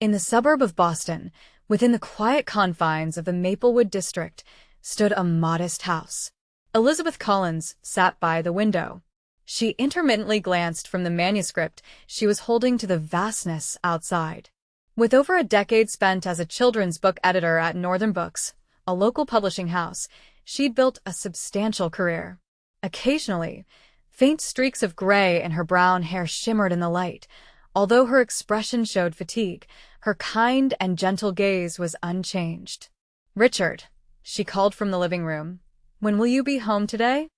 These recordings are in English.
In the suburb of Boston, within the quiet confines of the Maplewood District, stood a modest house. Elizabeth Collins sat by the window. She intermittently glanced from the manuscript she was holding to the vastness outside. With over a decade spent as a children's book editor at Northern Books, a local publishing house, she'd built a substantial career. Occasionally, faint streaks of gray in her brown hair shimmered in the light. Although her expression showed fatigue, her kind and gentle gaze was unchanged. "Richard," she called from the living room, "when will you be home today?"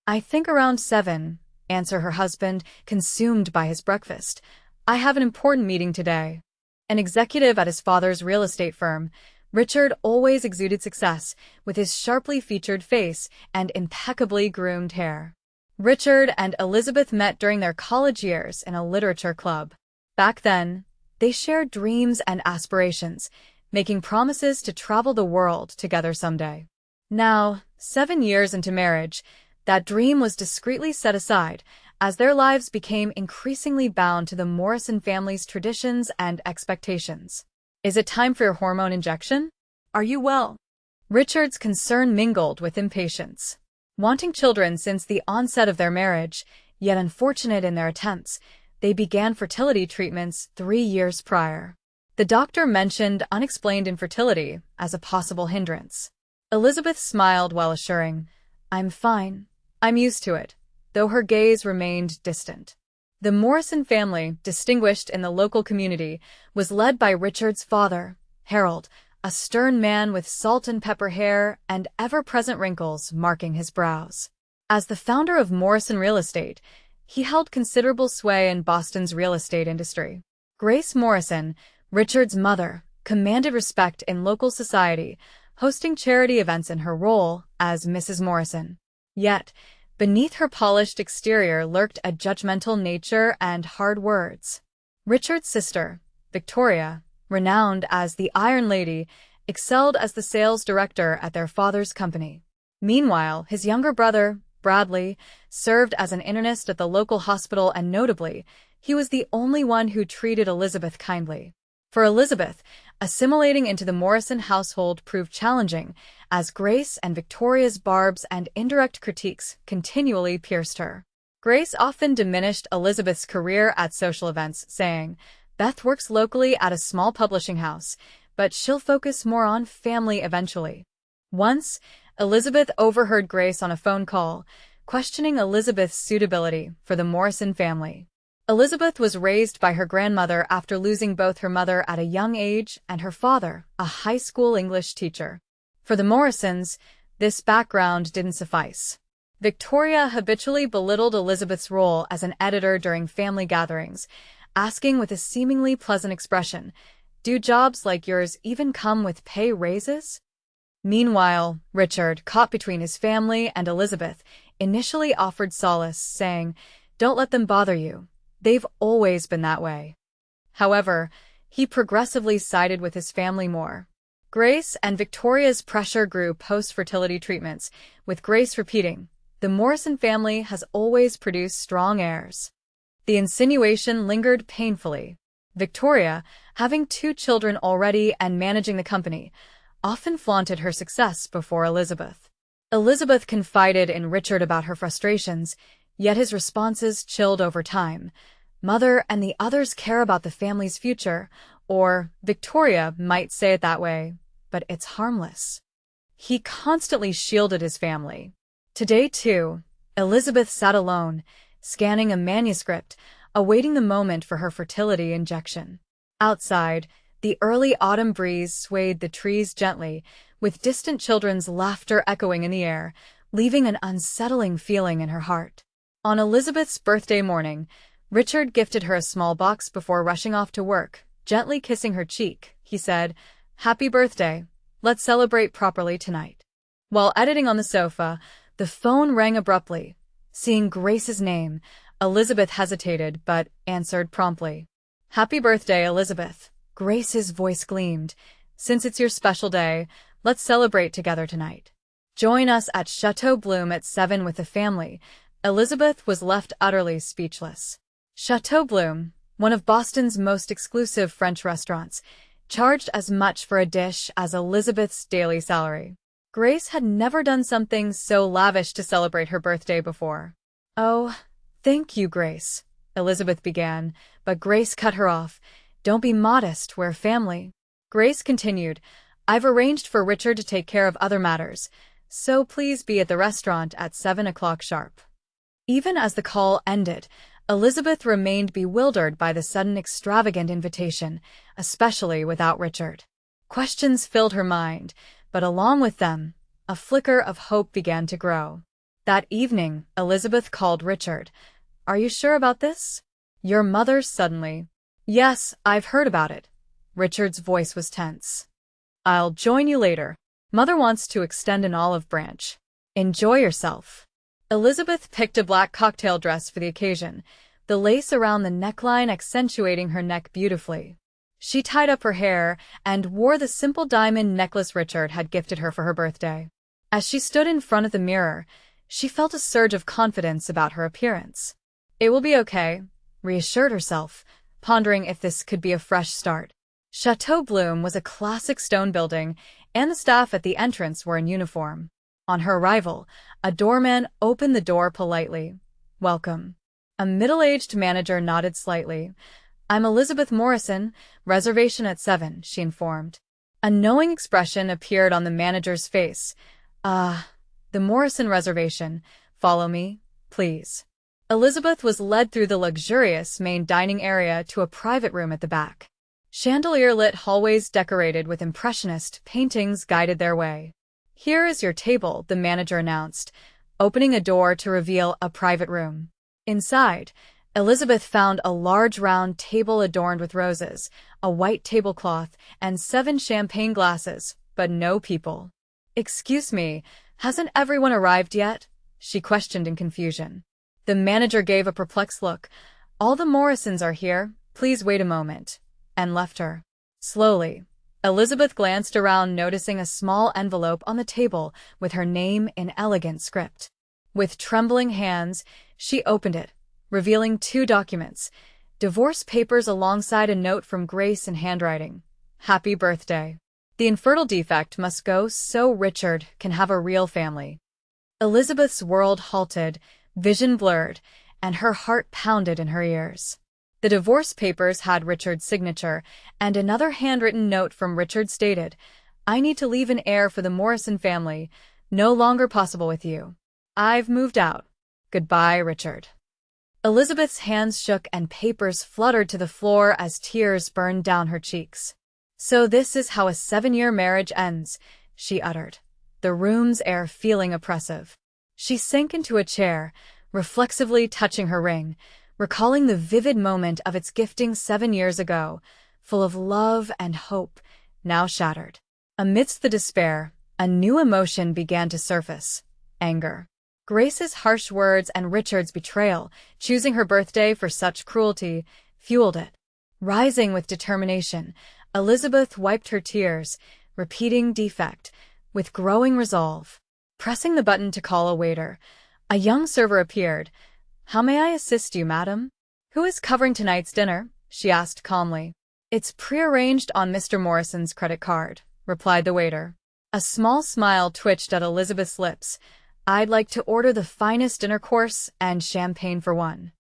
"I think around 7, answered her husband, consumed by his breakfast. "I have an important meeting today." An executive at his father's real estate firm, Richard always exuded success with his sharply featured face and impeccably groomed hair. Richard and Elizabeth met during their college years in a literature club. Back then, they shared dreams and aspirations, making promises to travel the world together someday. Now, 7 years into marriage, that dream was discreetly set aside as their lives became increasingly bound to the Morrison family's traditions and expectations. "Is it time for your hormone injection? Are you well?" Richard's concern mingled with impatience. Wanting children since the onset of their marriage, yet unfortunate in their attempts, they began fertility treatments 3 years prior. The doctor mentioned unexplained infertility as a possible hindrance. Elizabeth smiled while assuring, "I'm fine. I'm used to it," though her gaze remained distant. The Morrison family, distinguished in the local community, was led by Richard's father, Harold, a stern man with salt and pepper hair and ever-present wrinkles marking his brows. As the founder of Morrison Real Estate, he held considerable sway in Boston's real estate industry. Grace Morrison, Richard's mother, commanded respect in local society, hosting charity events in her role as Mrs. Morrison. Yet, beneath her polished exterior lurked a judgmental nature and hard words. Richard's sister, Victoria, renowned as the Iron Lady, excelled as the sales director at their father's company. Meanwhile, his younger brother, Bradley, served as an internist at the local hospital, and notably, he was the only one who treated Elizabeth kindly. For Elizabeth, assimilating into the Morrison household proved challenging, as Grace and Victoria's barbs and indirect critiques continually pierced her. Grace often diminished Elizabeth's career at social events, saying, "Beth works locally at a small publishing house, but she'll focus more on family eventually." Once, Elizabeth overheard Grace on a phone call, questioning Elizabeth's suitability for the Morrison family. Elizabeth was raised by her grandmother after losing both her mother at a young age and her father, a high school English teacher. For the Morrisons, this background didn't suffice. Victoria habitually belittled Elizabeth's role as an editor during family gatherings, asking with a seemingly pleasant expression, "Do jobs like yours even come with pay raises?" Meanwhile, Richard, caught between his family and Elizabeth, initially offered solace, saying, "Don't let them bother you. They've always been that way." However, he progressively sided with his family more. Grace and Victoria's pressure grew post-fertility treatments, with Grace repeating, "The Morrison family has always produced strong heirs." The insinuation lingered painfully. Victoria, having 2 children already and managing the company, often flaunted her success before Elizabeth. Elizabeth confided in Richard about her frustrations, yet his responses chilled over time. "Mother and the others care about the family's future," or "Victoria might say it that way, but it's harmless." He constantly shielded his family. Today, too, Elizabeth sat alone, scanning a manuscript, awaiting the moment for her fertility injection. Outside, the early autumn breeze swayed the trees gently, with distant children's laughter echoing in the air, leaving an unsettling feeling in her heart. On Elizabeth's birthday morning, Richard gifted her a small box before rushing off to work. Gently kissing her cheek, he said, "Happy birthday. Let's celebrate properly tonight." While editing on the sofa, the phone rang abruptly. Seeing Grace's name, Elizabeth hesitated but answered promptly. "Happy birthday, Elizabeth." Grace's voice gleamed. "Since it's your special day, let's celebrate together tonight. Join us at Chateau Bloom at 7 with the family." Elizabeth was left utterly speechless. Chateau Bloom, one of Boston's most exclusive French restaurants, charged as much for a dish as Elizabeth's daily salary. Grace had never done something so lavish to celebrate her birthday before. "Oh, thank you, Grace," Elizabeth began, but Grace cut her off. "Don't be modest, we're family." Grace continued, "I've arranged for Richard to take care of other matters, so please be at the restaurant at 7 o'clock sharp." Even as the call ended, Elizabeth remained bewildered by the sudden extravagant invitation, especially without Richard. Questions filled her mind, but along with them, a flicker of hope began to grow. That evening, Elizabeth called Richard. "Are you sure about this?" "Your mother suddenly." "Yes, I've heard about it." Richard's voice was tense. "I'll join you later. Mother wants to extend an olive branch. Enjoy yourself." Elizabeth picked a black cocktail dress for the occasion, the lace around the neckline accentuating her neck beautifully. She tied up her hair and wore the simple diamond necklace Richard had gifted her for her birthday. As she stood in front of the mirror, she felt a surge of confidence about her appearance. "It will be okay," reassured herself, pondering if this could be a fresh start. Chateau Bloom was a classic stone building, and the staff at the entrance were in uniform. On her arrival, a doorman opened the door politely. "Welcome." A middle-aged manager nodded slightly. "I'm Elizabeth Morrison, reservation at 7, she informed. A knowing expression appeared on the manager's face. The Morrison reservation. Follow me, please." Elizabeth was led through the luxurious main dining area to a private room at the back. Chandelier-lit hallways decorated with impressionist paintings guided their way. "Here is your table," the manager announced, opening a door to reveal a private room. Inside, Elizabeth found a large round table adorned with roses, a white tablecloth, and 7 champagne glasses, but no people. "Excuse me, hasn't everyone arrived yet?" she questioned in confusion. The manager gave a perplexed look. "All the Morrisons are here, please wait a moment," and left her. Slowly, Elizabeth glanced around, noticing a small envelope on the table with her name in elegant script. With trembling hands, she opened it, revealing 2 documents, divorce papers alongside a note from Grace in handwriting. "Happy birthday. The infertile defect must go so Richard can have a real family." Elizabeth's world halted, vision blurred, and her heart pounded in her ears. The divorce papers had Richard's signature, and another handwritten note from Richard stated, "I need to leave an heir for the Morrison family. No longer possible with you. I've moved out. Goodbye, Richard." Elizabeth's hands shook and papers fluttered to the floor as tears burned down her cheeks. "So this is how a 7-year marriage ends," she uttered, the room's air feeling oppressive. She sank into a chair, reflexively touching her ring, recalling the vivid moment of its gifting 7 years ago, full of love and hope, now shattered. Amidst the despair, a new emotion began to surface: anger. Grace's harsh words and Richard's betrayal, choosing her birthday for such cruelty, fueled it. Rising with determination, Elizabeth wiped her tears, repeating defect, with growing resolve. Pressing the button to call a waiter, a young server appeared. "How may I assist you, madam?" "Who is covering tonight's dinner?" she asked calmly. "It's prearranged on Mr. Morrison's credit card," replied the waiter. A small smile twitched at Elizabeth's lips. "I'd like to order the finest dinner course and champagne for one."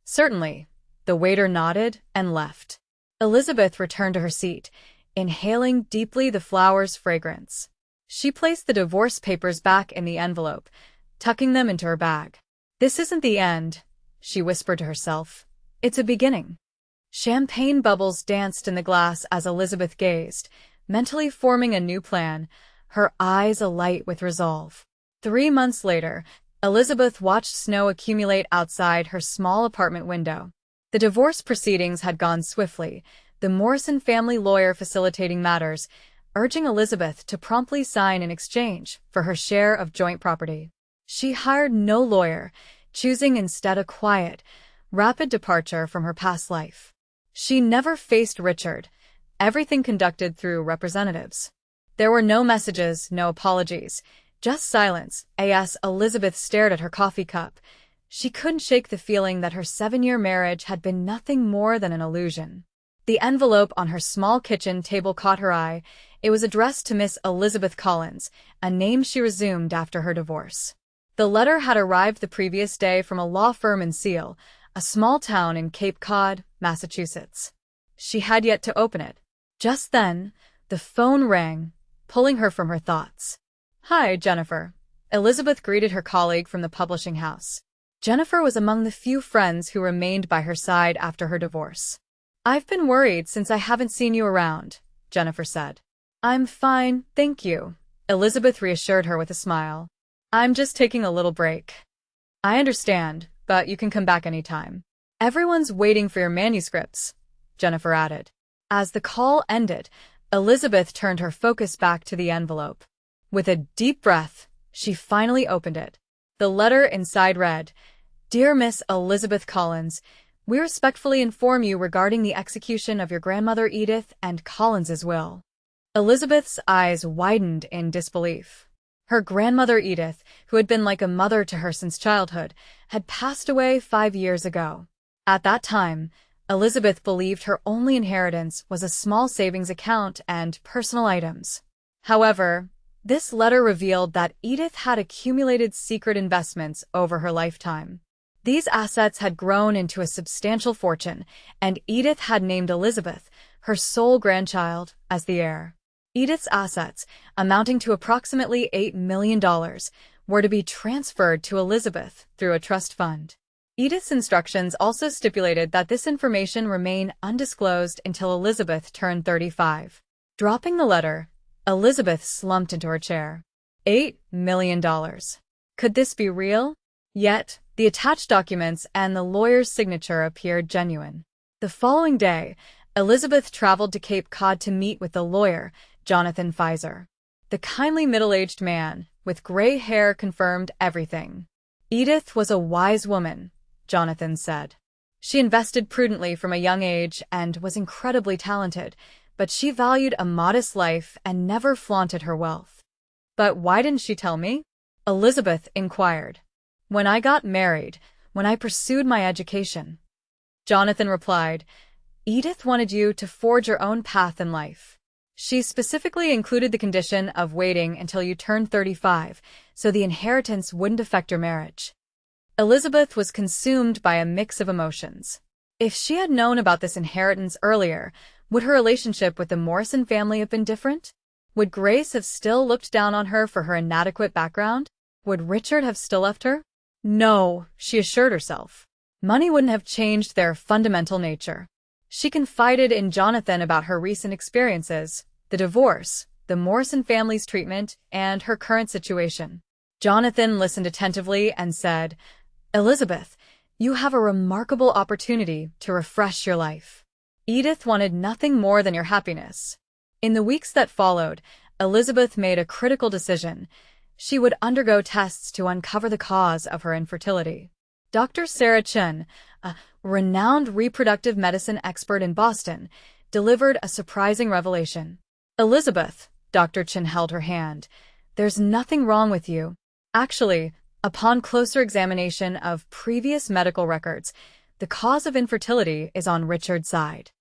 "Certainly." The waiter nodded and left. Elizabeth returned to her seat, inhaling deeply the flower's fragrance. She placed the divorce papers back in the envelope, tucking them into her bag. "This isn't the end," she whispered to herself. "It's a beginning." Champagne bubbles danced in the glass as Elizabeth gazed, mentally forming a new plan, her eyes alight with resolve. 3 months later, Elizabeth watched snow accumulate outside her small apartment window. The divorce proceedings had gone swiftly, the Morrison family lawyer facilitating matters, urging Elizabeth to promptly sign an exchange for her share of joint property. She hired no lawyer, choosing instead a quiet, rapid departure from her past life. She never faced Richard, everything conducted through representatives. There were no messages, no apologies, just silence. As Elizabeth stared at her coffee cup, She couldn't shake the feeling that her 7-year marriage had been nothing more than an illusion. The envelope on her small kitchen table caught her eye. It was addressed to Miss Elizabeth Collins, a name she resumed after her divorce. The letter had arrived the previous day from a law firm in Seal, a small town in Cape Cod, Massachusetts. She had yet to open it. Just then, the phone rang, pulling her from her thoughts. "Hi, Jennifer." Elizabeth greeted her colleague from the publishing house. Jennifer was among the few friends who remained by her side after her divorce. "I've been worried since I haven't seen you around," Jennifer said. "I'm fine, thank you," Elizabeth reassured her with a smile. "I'm just taking a little break." "I understand, but you can come back anytime. Everyone's waiting for your manuscripts," Jennifer added. As the call ended, Elizabeth turned her focus back to the envelope. With a deep breath, she finally opened it. The letter inside read, "Dear Miss Elizabeth Collins, we respectfully inform you regarding the execution of your grandmother Edith and Collins's will." Elizabeth's eyes widened in disbelief. Her grandmother Edith, who had been like a mother to her since childhood, had passed away 5 years ago. At that time, Elizabeth believed her only inheritance was a small savings account and personal items. However, this letter revealed that Edith had accumulated secret investments over her lifetime. These assets had grown into a substantial fortune, and Edith had named Elizabeth, her sole grandchild, as the heir. Edith's assets, amounting to approximately $8 million, were to be transferred to Elizabeth through a trust fund. Edith's instructions also stipulated that this information remain undisclosed until Elizabeth turned 35. Dropping the letter, Elizabeth slumped into her chair. $8 million. Could this be real? Yet, the attached documents and the lawyer's signature appeared genuine. The following day, Elizabeth traveled to Cape Cod to meet with the lawyer, Jonathan Pfizer. The kindly middle-aged man, with gray hair, confirmed everything. Edith was a wise woman, Jonathan said. She invested prudently from a young age and was incredibly talented, but she valued a modest life and never flaunted her wealth. "But why didn't she tell me?" Elizabeth inquired. "When I got married, when I pursued my education," Jonathan replied. "Edith wanted you to forge your own path in life. She specifically included the condition of waiting until you turned 35, so the inheritance wouldn't affect your marriage." Elizabeth was consumed by a mix of emotions. If she had known about this inheritance earlier, would her relationship with the Morrison family have been different? Would Grace have still looked down on her for her inadequate background? Would Richard have still left her? No, she assured herself. Money wouldn't have changed their fundamental nature. She confided in Jonathan about her recent experiences, the divorce, the Morrison family's treatment, and her current situation. Jonathan listened attentively and said, "Elizabeth, you have a remarkable opportunity to refresh your life. Edith wanted nothing more than your happiness." In the weeks that followed, Elizabeth made a critical decision. She would undergo tests to uncover the cause of her infertility. Dr. Sarah Chen, a renowned reproductive medicine expert in Boston, delivered a surprising revelation. "Elizabeth," Dr. Chen held her hand, "there's nothing wrong with you. Actually, upon closer examination of previous medical records, the cause of infertility is on Richard's side."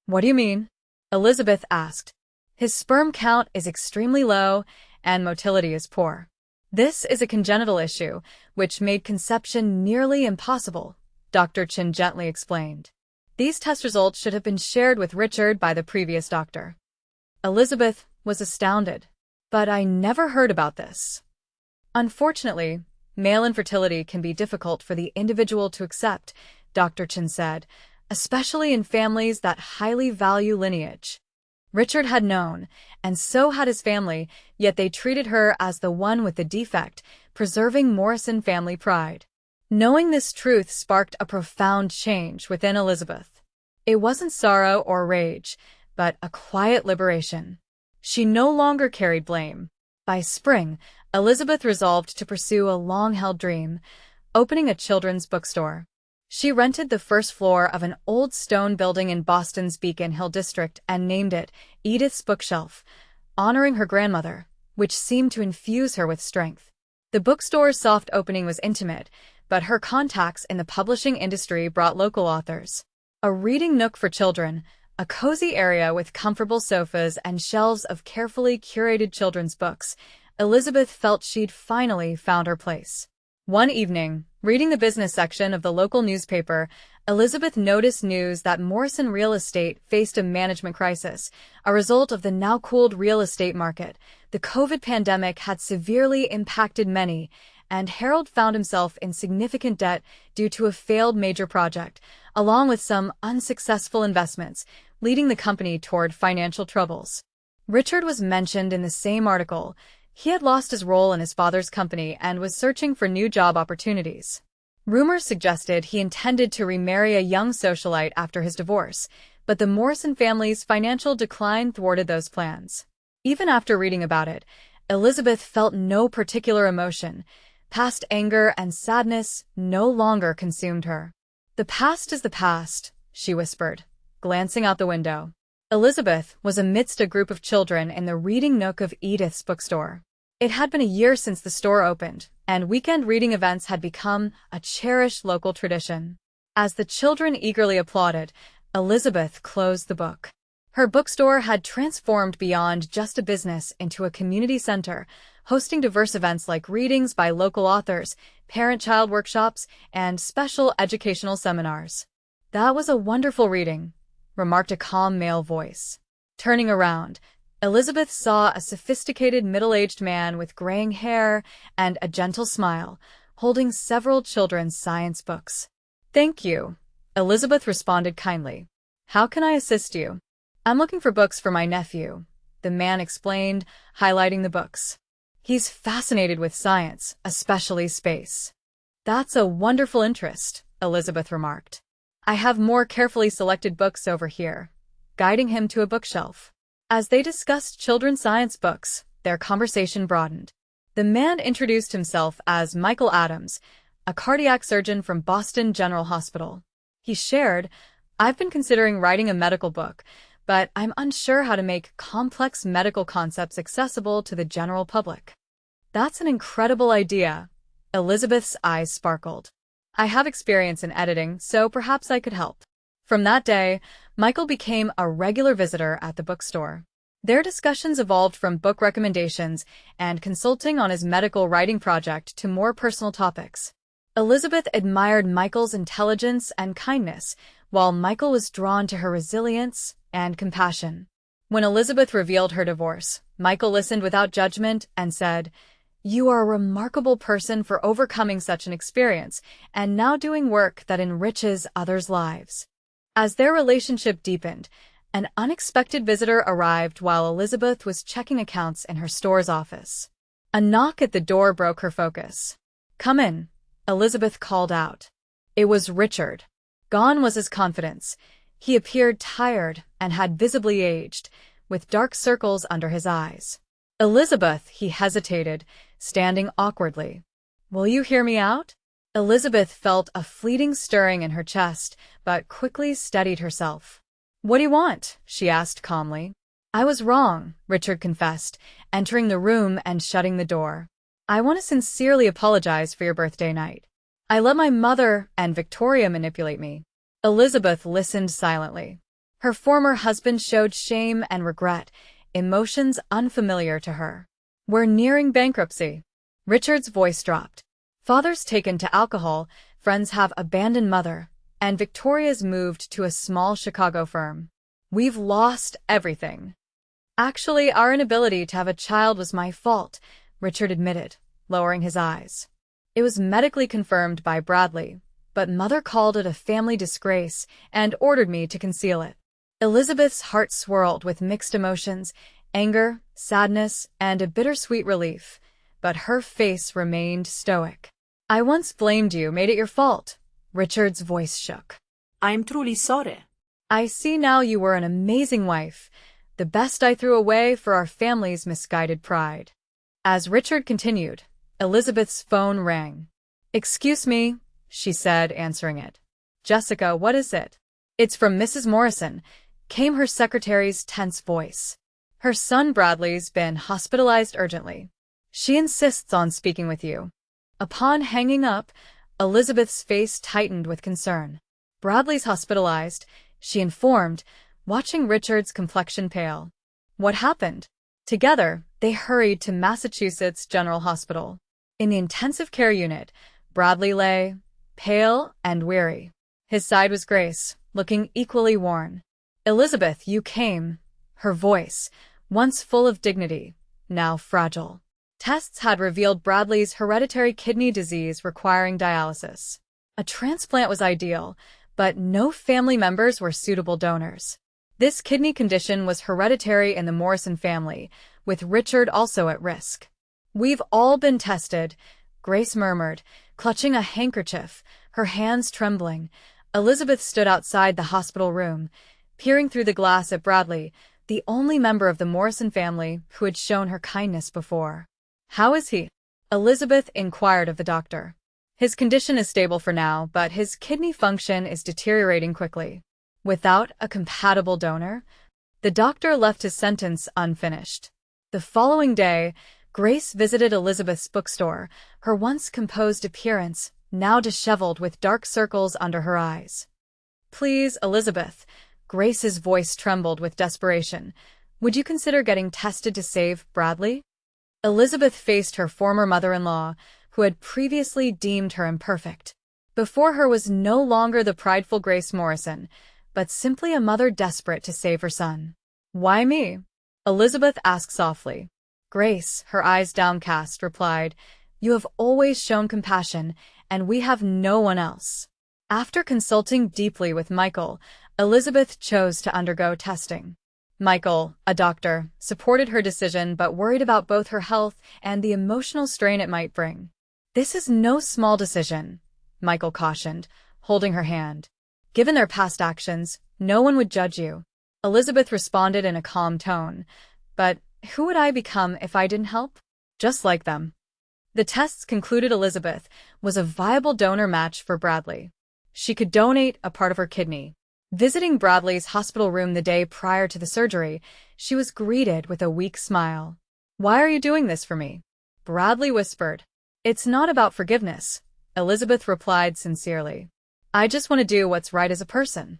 "What do you mean?" Elizabeth asked. "His sperm count is extremely low and motility is poor. This is a congenital issue, which made conception nearly impossible," Dr. Chen gently explained. "These test results should have been shared with Richard by the previous doctor." Elizabeth was astounded. "But I never heard about this." "Unfortunately, male infertility can be difficult for the individual to accept," Dr. Chen said, "especially in families that highly value lineage. Richard had known, and so had his family, yet they treated her as the one with the defect, preserving Morrison family pride." Knowing this truth sparked a profound change within Elizabeth. It wasn't sorrow or rage, but a quiet liberation. She no longer carried blame. By spring, Elizabeth resolved to pursue a long-held dream, opening a children's bookstore. She rented the first floor of an old stone building in Boston's Beacon Hill district and named it Edith's Bookshelf, honoring her grandmother, which seemed to infuse her with strength. The bookstore's soft opening was intimate, but her contacts in the publishing industry brought local authors. A reading nook for children, a cozy area with comfortable sofas and shelves of carefully curated children's books, Elizabeth felt she'd finally found her place. One evening, reading the business section of the local newspaper, Elizabeth noticed news that Morrison Real Estate faced a management crisis, a result of the now-cooled real estate market. The COVID pandemic had severely impacted many, and Harold found himself in significant debt due to a failed major project, along with some unsuccessful investments, leading the company toward financial troubles. Richard was mentioned in the same article. He had lost his role in his father's company and was searching for new job opportunities. Rumors suggested he intended to remarry a young socialite after his divorce, but the Morrison family's financial decline thwarted those plans. Even after reading about it, Elizabeth felt no particular emotion. Past anger and sadness no longer consumed her. "The past is the past," she whispered, glancing out the window. Elizabeth was amidst a group of children in the reading nook of Edith's bookstore. It had been a year since the store opened, and weekend reading events had become a cherished local tradition. As the children eagerly applauded, Elizabeth closed the book. Her bookstore had transformed beyond just a business into a community center, hosting diverse events like readings by local authors, parent-child workshops, and special educational seminars. "That was a wonderful reading," remarked a calm male voice. Turning around, Elizabeth saw a sophisticated middle-aged man with graying hair and a gentle smile, holding several children's science books. "Thank you," Elizabeth responded kindly. "How can I assist you?" "I'm looking for books for my nephew," the man explained, highlighting the books. "He's fascinated with science, especially space." "That's a wonderful interest," Elizabeth remarked. "I have more carefully selected books over here," guiding him to a bookshelf. As they discussed children's science books, their conversation broadened. The man introduced himself as Michael Adams, a cardiac surgeon from Boston General Hospital. He shared, "I've been considering writing a medical book, but I'm unsure how to make complex medical concepts accessible to the general public." "That's an incredible idea." Elizabeth's eyes sparkled. "I have experience in editing, so perhaps I could help." From that day, Michael became a regular visitor at the bookstore. Their discussions evolved from book recommendations and consulting on his medical writing project to more personal topics. Elizabeth admired Michael's intelligence and kindness, while Michael was drawn to her resilience and compassion. When Elizabeth revealed her divorce, Michael listened without judgment and said, "You are a remarkable person for overcoming such an experience and now doing work that enriches others' lives." As their relationship deepened, an unexpected visitor arrived while Elizabeth was checking accounts in her store's office. A knock at the door broke her focus. "Come in," Elizabeth called out. It was Richard. Gone was his confidence. He appeared tired and had visibly aged, with dark circles under his eyes. "Elizabeth," he hesitated, standing awkwardly. "Will you hear me out?" Elizabeth felt a fleeting stirring in her chest, but quickly steadied herself. "What do you want?" she asked calmly. "I was wrong," Richard confessed, entering the room and shutting the door. "I want to sincerely apologize for your birthday night. I let my mother and Victoria manipulate me." Elizabeth listened silently. Her former husband showed shame and regret, emotions unfamiliar to her. "We're nearing bankruptcy." Richard's voice dropped. "Father's taken to alcohol, friends have abandoned mother, and Victoria's moved to a small Chicago firm. We've lost everything." "Actually, our inability to have a child was my fault," Richard admitted, lowering his eyes. "It was medically confirmed by Bradley, but mother called it a family disgrace and ordered me to conceal it." Elizabeth's heart swirled with mixed emotions, anger, sadness, and a bittersweet relief, but her face remained stoic. "I once blamed you, made it your fault." Richard's voice shook. "I'm truly sorry." "I see now you were an amazing wife, the best I threw away for our family's misguided pride." As Richard continued, Elizabeth's phone rang. "Excuse me," she said, answering it. "Jessica, what is it?" "It's from Mrs. Morrison," came her secretary's tense voice. "Her son Bradley's been hospitalized urgently. She insists on speaking with you." Upon hanging up, Elizabeth's face tightened with concern. "Bradley's hospitalized," she informed, watching Richard's complexion pale. "What happened?" Together, they hurried to Massachusetts General Hospital. In the intensive care unit, Bradley lay, pale and weary. His side was Grace, looking equally worn. "Elizabeth, you came." Her voice, once full of dignity, now fragile. Tests had revealed Bradley's hereditary kidney disease requiring dialysis. A transplant was ideal, but no family members were suitable donors. This kidney condition was hereditary in the Morrison family, with Richard also at risk. "We've all been tested," Grace murmured, clutching a handkerchief, her hands trembling. Elizabeth stood outside the hospital room, peering through the glass at Bradley, the only member of the Morrison family who had shown her kindness before. "How is he?" Elizabeth inquired of the doctor. "His condition is stable for now, but his kidney function is deteriorating quickly." Without a compatible donor? The doctor left his sentence unfinished. The following day, Grace visited Elizabeth's bookstore, her once composed appearance now disheveled with dark circles under her eyes. "Please, Elizabeth," Grace's voice trembled with desperation, "would you consider getting tested to save Bradley?" Elizabeth faced her former mother-in-law, who had previously deemed her imperfect. Before her was no longer the prideful Grace Morrison, but simply a mother desperate to save her son. "Why me?" Elizabeth asked softly. Grace, her eyes downcast, replied, "You have always shown compassion, and we have no one else." After consulting deeply with Michael, Elizabeth chose to undergo testing. Michael, a doctor, supported her decision but worried about both her health and the emotional strain it might bring. "This is no small decision," Michael cautioned, holding her hand. "Given their past actions, no one would judge you." Elizabeth responded in a calm tone, "But who would I become if I didn't help? Just like them." The tests concluded Elizabeth was a viable donor match for Bradley. She could donate a part of her kidney. Visiting Bradley's hospital room the day prior to the surgery, she was greeted with a weak smile. "Why are you doing this for me?" Bradley whispered. "It's not about forgiveness," Elizabeth replied sincerely. "I just want to do what's right as a person."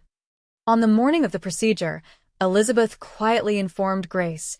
On the morning of the procedure, Elizabeth quietly informed Grace,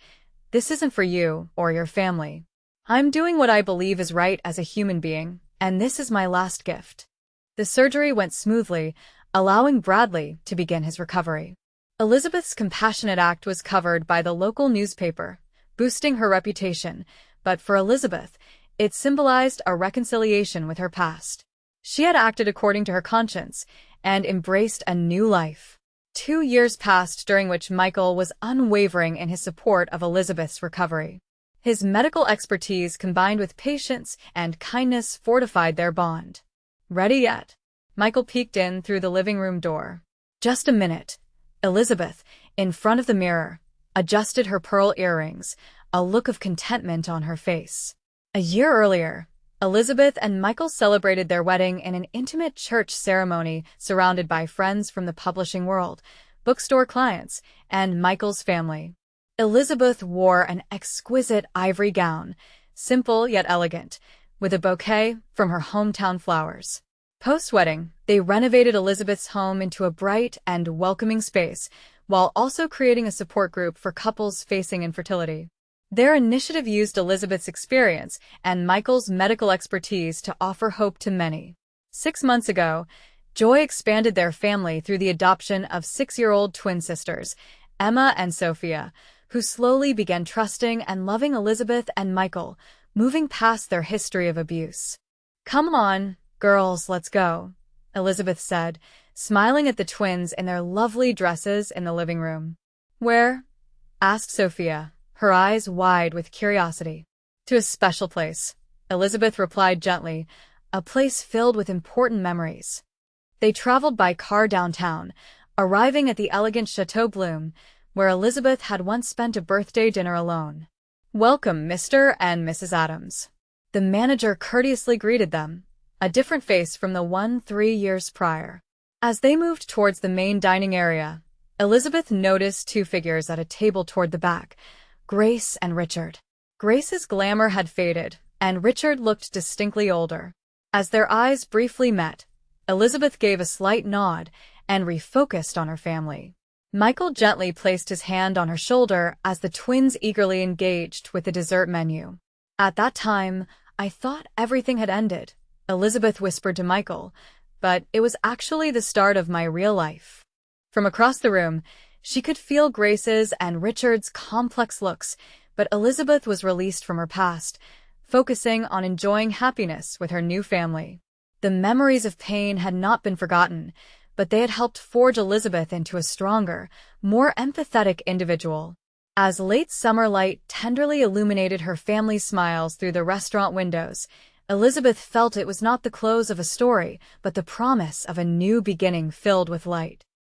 "This isn't for you or your family. I'm doing what I believe is right as a human being, and this is my last gift." The surgery went smoothly, allowing Bradley to begin his recovery. Elizabeth's compassionate act was covered by the local newspaper, boosting her reputation, but for Elizabeth, it symbolized a reconciliation with her past. She had acted according to her conscience and embraced a new life. 2 years passed during which Michael was unwavering in his support of Elizabeth's recovery. His medical expertise combined with patience and kindness fortified their bond. "Ready yet?" Michael peeked in through the living room door. "Just a minute." Elizabeth, in front of the mirror, adjusted her pearl earrings, a look of contentment on her face. A year earlier, Elizabeth and Michael celebrated their wedding in an intimate church ceremony surrounded by friends from the publishing world, bookstore clients, and Michael's family. Elizabeth wore an exquisite ivory gown, simple yet elegant, with a bouquet from her hometown flowers. Post-wedding, they renovated Elizabeth's home into a bright and welcoming space, while also creating a support group for couples facing infertility. Their initiative used Elizabeth's experience and Michael's medical expertise to offer hope to many. 6 months ago, Joy expanded their family through the adoption of 6-year-old twin sisters, Emma and Sophia, who slowly began trusting and loving Elizabeth and Michael, moving past their history of abuse. "Come on, girls, let's go," Elizabeth said, smiling at the twins in their lovely dresses in the living room. "Where?" asked Sophia, her eyes wide with curiosity. "To a special place," Elizabeth replied gently, "a place filled with important memories." They traveled by car downtown, arriving at the elegant Chateau Bloom, where Elizabeth had once spent a birthday dinner alone. "Welcome, Mr. and Mrs. Adams." The manager courteously greeted them, a different face from the one 3 years prior. As they moved towards the main dining area, Elizabeth noticed 2 figures at a table toward the back, Grace and Richard. Grace's glamour had faded, and Richard looked distinctly older. As their eyes briefly met, Elizabeth gave a slight nod and refocused on her family. Michael gently placed his hand on her shoulder as the twins eagerly engaged with the dessert menu. At that time, I thought everything had ended, Elizabeth whispered to Michael, but it was actually the start of my real life. From across the room, she could feel Grace's and Richard's complex looks, but Elizabeth was released from her past, focusing on enjoying happiness with her new family. The memories of pain had not been forgotten, but they had helped forge Elizabeth into a stronger, more empathetic individual. As late summer light tenderly illuminated her family's smiles through the restaurant windows, Elizabeth felt it was not the close of a story, but the promise of a new beginning filled with light.